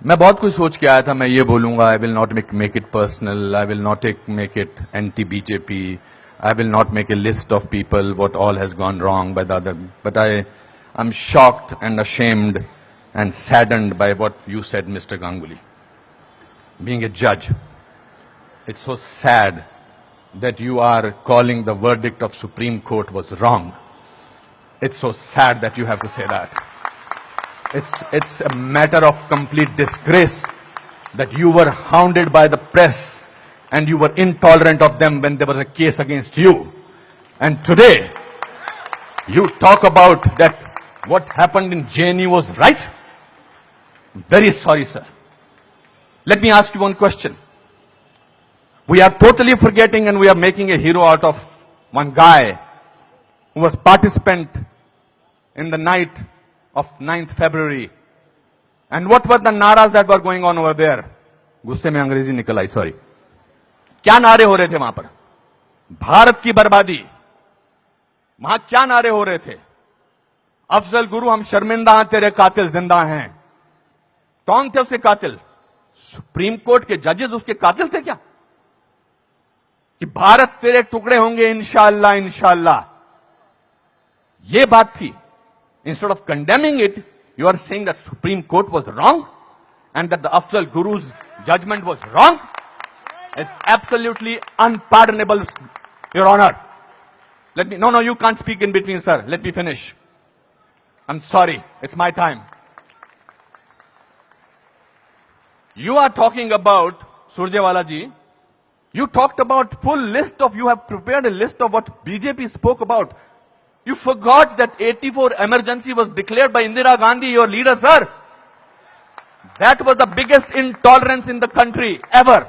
मैं बहुत कुछ सोच के आया था. मैं ये बोलूंगा, I will not make it personal, I will not make it anti BJP, I will not make a list of people what all has gone wrong by the other, but I'm shocked and ashamed and saddened by what you said, Mr. Ganguly. Being a judge, it's so sad that you are calling the verdict of Supreme Court was wrong. It's so sad that you have to say that. It's a matter of complete disgrace that you were hounded by the press and you were intolerant of them when there was a case against you. And today, you talk about that what happened in JNU was right? Very sorry, sir. Let me ask you one question. We are totally forgetting and we are making a hero out of one guy who was participant in the night of 9th February. And what were the naras that were going on over there? गुस्से में अंग्रेजी निकल आई, sorry. क्या नारे हो रहे थे वहां पर? भारत की बर्बादी. वहां क्या नारे हो रहे थे? अफजल गुरु हम शर्मिंदा हैं, तेरे कातिल जिंदा हैं. कौन थे उसके कातिल? सुप्रीम कोर्ट के जजेस उसके कातिल थे क्या? कि भारत तेरे टुकड़े होंगे इंशाअल्लाह इंशाअल्लाह, ये बात थी. Instead of condemning it, you are saying that Supreme Court was wrong and that the Afzal Guru's judgment was wrong. It's absolutely unpardonable, Your Honor. No, you can't speak in between, sir. Let me finish. I'm sorry. It's my time. You are talking about, Surjewala ji, you talked about you have prepared a list of what BJP spoke about. You forgot that 84 emergency was declared by Indira Gandhi, your leader, sir. That was the biggest intolerance in the country ever.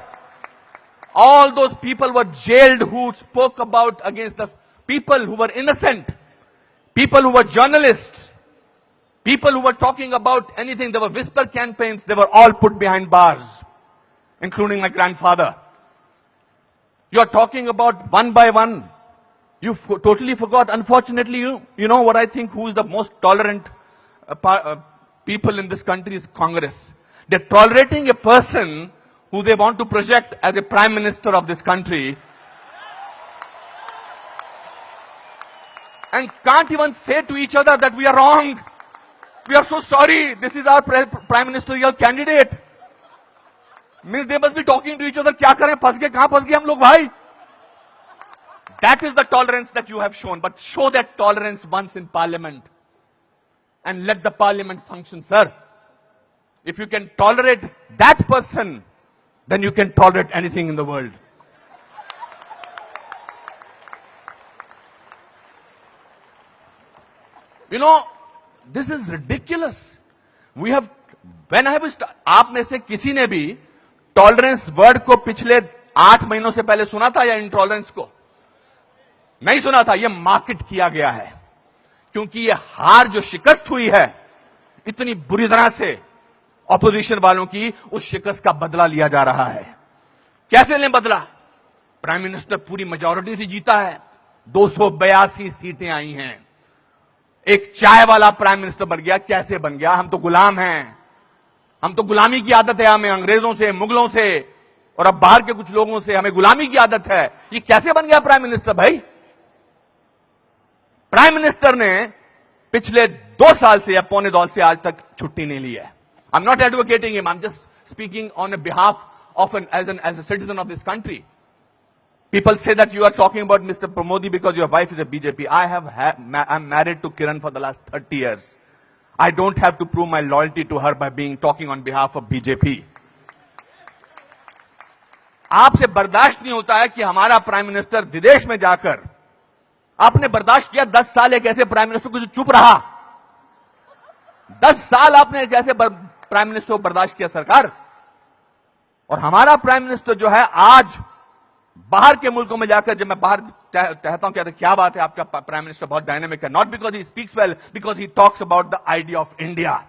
All those people were jailed who spoke about against the people who were innocent, people who were journalists, people who were talking about anything. There were whisper campaigns. They were all put behind bars, including my grandfather. You are talking about one by one. You totally forgot. Unfortunately, you know what I think, who is the most tolerant people in this country is Congress. They're tolerating a person who they want to project as a prime minister of this country and can't even say to each other that we are wrong. We are so sorry. This is our prime ministerial candidate. Means they must be talking to each other. क्या करें? फंस गए, कहां फंस गए हम लोग भाई? That is the tolerance that you have shown. But show that tolerance once in parliament and let the parliament function, sir. If you can tolerate that person, then you can tolerate anything in the world. You know, this is ridiculous. We have, when I was, आप में से किसी ने भी tolerance word को पिछले 8 महीनों से पहले सुना था या इंटॉलरेंस को? नहीं सुना था. यह मार्केट किया गया है क्योंकि यह हार जो शिकस्त हुई है इतनी बुरी तरह से ऑपोजिशन वालों की, उस शिकस्त का बदला लिया जा रहा है. कैसे लें बदला? प्राइम मिनिस्टर पूरी मेजॉरिटी से जीता है, 282 सीटें आई हैं. एक चाय वाला प्राइम मिनिस्टर बन गया. कैसे बन गया? हम तो गुलाम हैं. हम तो गुलामी की आदत है, हमें अंग्रेजों से, मुगलों से और अब बाहर के कुछ लोगों से हमें गुलामी की आदत है. ये कैसे बन गया प्राइम मिनिस्टर भाई? प्राइम मिनिस्टर ने पिछले 2 साल से या पौने 2 साल से आज तक छुट्टी नहीं ली है. I am not advocating him, I am just speaking on behalf of as a citizen of this country. People say that you are talking about Mr. Modi because your wife is a BJP. I'm married to Kiran for the last 30 years. I don't have to prove my loyalty to her by talking on behalf of BJP. आपसे बर्दाश्त नहीं होता है कि हमारा prime minister विदेश में जाकर, आपने बर्दाश्त किया 10 साल एक ऐसे प्राइम मिनिस्टर को जो चुप रहा. 10 साल आपने एक ऐसे प्राइम मिनिस्टर को बर्दाश्त किया सरकार. और हमारा प्राइम मिनिस्टर जो है आज बाहर के मुल्कों में जाकर, जब मैं बाहर कहता हूं कहते क्या बात है आपका प्राइम मिनिस्टर बहुत डायनेमिक है, not because he speaks well, because he talks about the idea of India.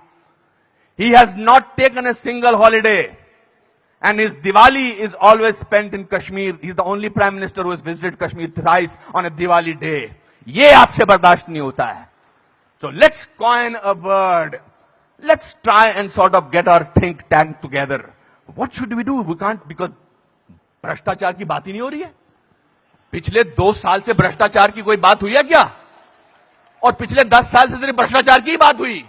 He has not taken a single holiday and his Diwali is always spent in Kashmir. He is the only prime minister who has visited Kashmir thrice on A Diwali day. ये आपसे बर्दाश्त नहीं होता है. So let's coin a word. Let's try and sort of get our think tank together. What should we do? We can't, because भ्रष्टाचार की बात ही नहीं हो रही है. पिछले 2 साल से भ्रष्टाचार की कोई बात हुई है क्या? और पिछले 10 साल से सिर्फ भ्रष्टाचार की बात हुई.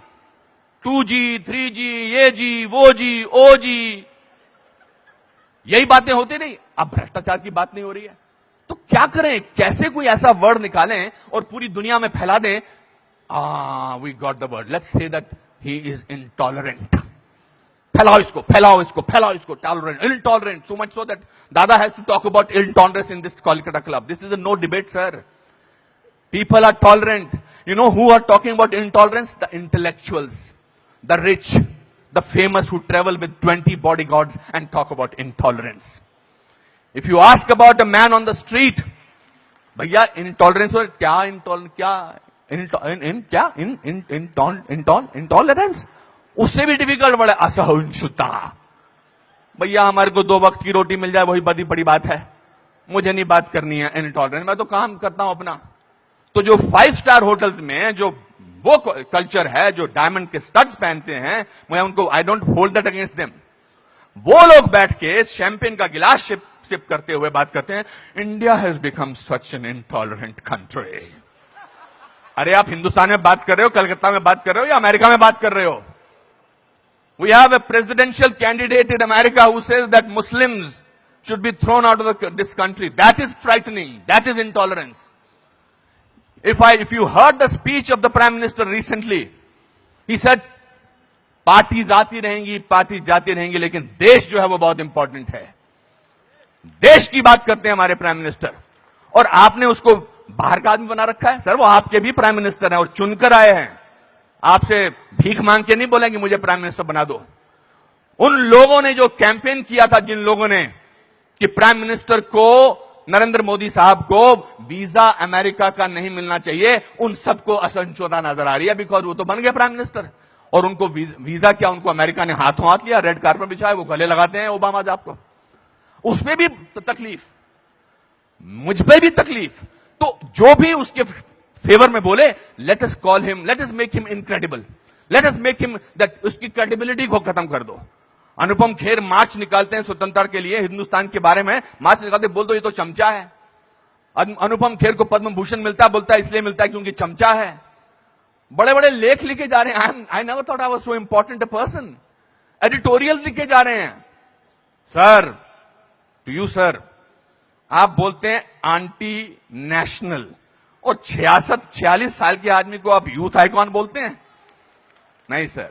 2G, 3G, ये जी, वो जी, ओ जी, यही बातें होती नहीं. अब भ्रष्टाचार की बात नहीं हो रही है. तो क्या करें? कैसे कोई ऐसा वर्ड निकालें और पूरी दुनिया में फैला दें? We got the word. Let's say that he is intolerant. फैलाओ इसको, फैलाओ इसको, फैलाओ इसको. Tolerant, intolerant, so much so that Dada has to talk about intolerance in this Kolkata club. This is a no debate, sir. People are tolerant. You know who are talking about intolerance? The intellectuals, the rich, the famous who travel with 20 bodyguards and talk about intolerance. If you ask about a man on the street, भैया intolerance और क्या intolerance? उससे भी difficult word है असहिष्णुता. भैया हमारे को 2 वक्त की रोटी मिल जाए वही बड़ी बड़ी बात है. मुझे नहीं बात करनी है इनटॉलरेंस. मैं तो काम करता हूं अपना. तो जो 5 स्टार होटल्स में जो वो कल्चर है, जो डायमंड के स्टड्स पहनते हैं, मैं उनको I don't hold that against them. वो लोग बैठ के शैंपेन का गिलास सिप करते हुए बात करते हैं, India has become such an intolerant country. अरे आप हिंदुस्तान में बात कर रहे हो, कलकत्ता में बात कर रहे हो या अमेरिका में बात कर रहे हो? We have a presidential candidate in America who says that Muslims should be thrown out of this country. That is frightening. That is intolerance. If you heard the speech of the Prime Minister recently, he said, parties आती रहेंगी, parties जाती रहेंगी, लेकिन देश जो है वो बहुत इंपॉर्टेंट है. देश की बात करते हैं हमारे प्राइम मिनिस्टर. और आपने उसको बाहर का आदमी बना रखा है. सर वो आपके भी प्राइम मिनिस्टर हैं और चुनकर आए हैं. आपसे भीख मांग के नहीं बोलेंगे मुझे प्राइम मिनिस्टर बना दो. उन लोगों ने जो कैंपेन किया था, जिन लोगों ने कि प्राइम मिनिस्टर को, नरेंद्र मोदी साहब को वीजा अमेरिका का नहीं मिलना चाहिए, उन सबको असहिष्णुता नजर आ रही है. बिकॉज वो तो बन गए प्राइम मिनिस्टर और उनको वीजा क्या, उनको अमेरिका ने हाथों हाथ लिया, रेड कार्पेट बिछाया, वो गले लगाते हैं ओबामा साहब को. उस पर भी तकलीफ, मुझ पर भी तकलीफ. तो जो भी उसके फेवर में बोले, let us call him, let us make him incredible, let us make him that, उसकी क्रेडिबिलिटी को खत्म कर दो. अनुपम खेर मार्च निकालते हैं स्वतंत्रता के लिए, हिंदुस्तान के बारे में मार्च निकालते, बोल दो ये तो चमचा है. अनुपम खेर को पद्म भूषण मिलता है, बोलता है इसलिए मिलता है क्योंकि चमचा है. बड़े बड़े लेख लिखे जा रहे हैं. I never thought I was so important a person. Editorial लिखे जा रहे हैं. सर, टू यू सर, आप बोलते हैं आंटी नेशनल, और 46 साल के आदमी को आप यूथ आइकॉन बोलते हैं? नहीं सर.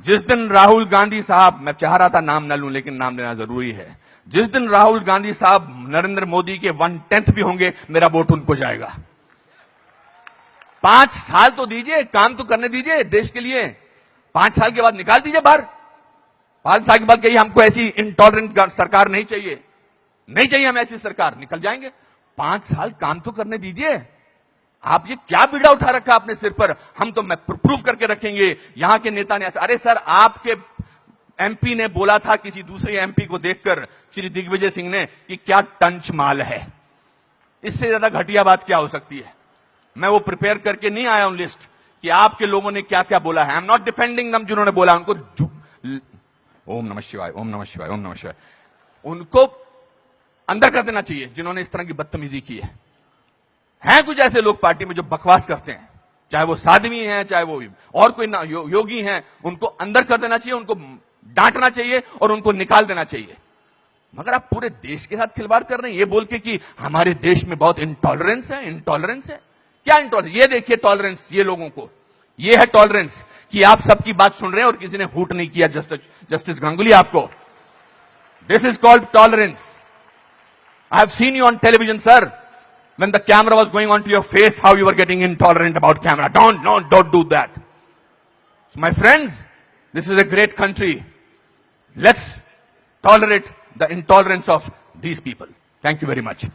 जिस दिन राहुल गांधी साहब, मैं चाह रहा था नाम न लूं लेकिन नाम लेना जरूरी है, जिस दिन राहुल गांधी साहब नरेंद्र मोदी के 1/10 भी होंगे, मेरा वोट उनको जाएगा. 5 साल तो दीजिए, काम तो करने दीजिए देश के लिए. 5 साल के बाद निकाल दीजिए बाहर. 5 साल के बाद कहिए हमको ऐसी इंटॉलरेंट सरकार नहीं चाहिए, नहीं चाहिए हमें ऐसी सरकार, निकल जाएंगे. 5 साल काम तो करने दीजिए. आप ये क्या बीड़ा उठा रखा अपने सिर पर, हम तो प्रूफ करके रखेंगे, यहां के नेता ने ऐसा. अरे सर, आपके एमपी ने बोला था किसी दूसरे एमपी को देखकर, श्री दिग्विजय सिंह ने, कि क्या टंच माल है. इससे ज्यादा घटिया बात क्या हो सकती है. मैं वो प्रिपेयर करके नहीं आया हूं लिस्ट कि आपके लोगों ने क्या क्या बोला है. आई एम नॉट डिफेंडिंग दम, जिन्होंने बोला उनको ओम नमः शिवाय, ओम नमः शिवाय, ओम नमः शिवाय, उनको अंदर कर देना चाहिए जिन्होंने इस तरह की बदतमीजी की है. हैं कुछ ऐसे लोग पार्टी में जो बकवास करते हैं, चाहे वो साध्वी हैं, चाहे वो और कोई योगी हैं, उनको अंदर कर देना चाहिए, उनको डांटना चाहिए और उनको निकाल देना चाहिए. मगर आप पूरे देश के साथ खिलवाड़ कर रहे हैं ये बोल के कि हमारे देश में बहुत इंटॉलरेंस है. इंटॉलरेंस है क्या? इंटॉलरेंस ये देखिए, टॉलरेंस ये लोगों को, ये है टॉलरेंस कि आप सबकी बात सुन रहे हैं और किसी ने हूट नहीं किया. जस्टिस गांगुली, आपको this is called tolerance. I have seen you on television sir, when the camera was going on to your face, how you were getting intolerant about camera. Don't do that. So my friends, this is a great country. Let's tolerate the intolerance of these people. Thank you very much.